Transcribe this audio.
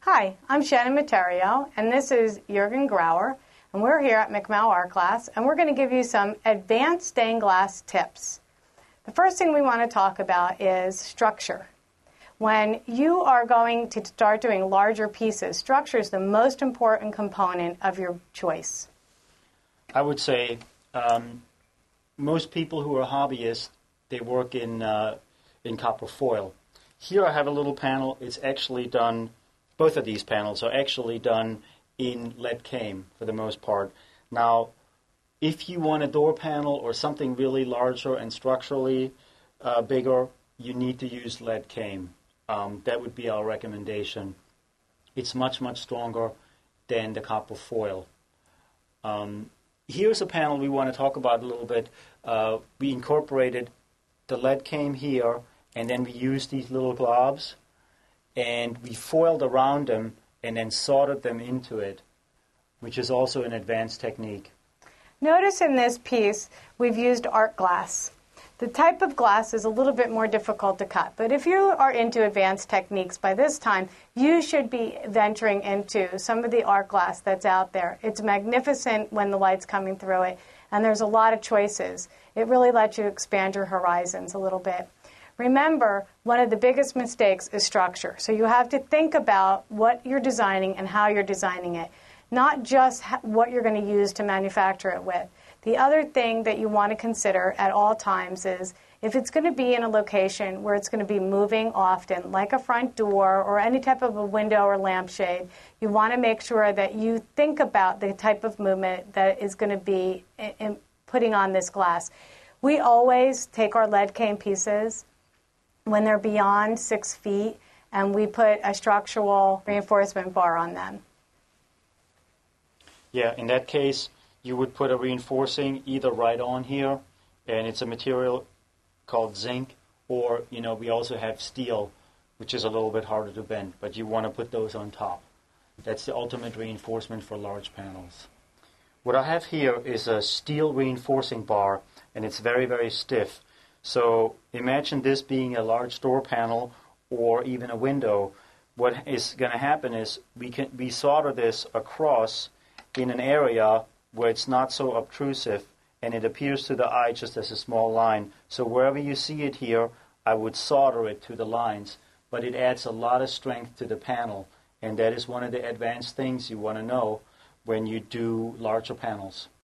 Hi, I'm Shannon Materio, and this is Jürgen Grauer, and we're here at McMowell Art Class, and we're going to give you some advanced stained glass tips. The first thing we want to talk about is structure. When you are going to start doing larger pieces, structure is the most important component of your choice. I would say most people who are hobbyists, they work in copper foil. Here I have a little panel. It's actually done, both of these panels are actually done in lead came for the most part. Now, if you want a door panel or something really larger and structurally bigger, you need to use lead came. That would be our recommendation. It's much, much stronger than the copper foil. Here's a panel we want to talk about a little bit. We incorporated the lead came here, and then we used these little globs, and we foiled around them and then soldered them into it, which is also an advanced technique. Notice in this piece we've used art glass. The type of glass is a little bit more difficult to cut, but if you are into advanced techniques by this time, you should be venturing into some of the art glass that's out there. It's magnificent when the light's coming through it, and there's a lot of choices. It really lets you expand your horizons a little bit. Remember, one of the biggest mistakes is structure. So you have to think about what you're designing and how you're designing it, not just what you're going to use to manufacture it with. The other thing that you want to consider at all times is if it's going to be in a location where it's going to be moving often, like a front door or any type of a window or lampshade, you want to make sure that you think about the type of movement that is going to be in putting on this glass. We always take our lead cane pieces when they're beyond 6 feet, and we put a structural reinforcement bar on them. Yeah, in that case, you would put a reinforcing either right on here, and it's a material called zinc, or, we also have steel, which is a little bit harder to bend, but you want to put those on top. That's the ultimate reinforcement for large panels. What I have here is a steel reinforcing bar, and it's very, very stiff. So imagine this being a large door panel or even a window. What is going to happen is we solder this across in an area where it's not so obtrusive, and it appears to the eye just as a small line. So wherever you see it here, I would solder it to the lines, but it adds a lot of strength to the panel, and that is one of the advanced things you want to know when you do larger panels.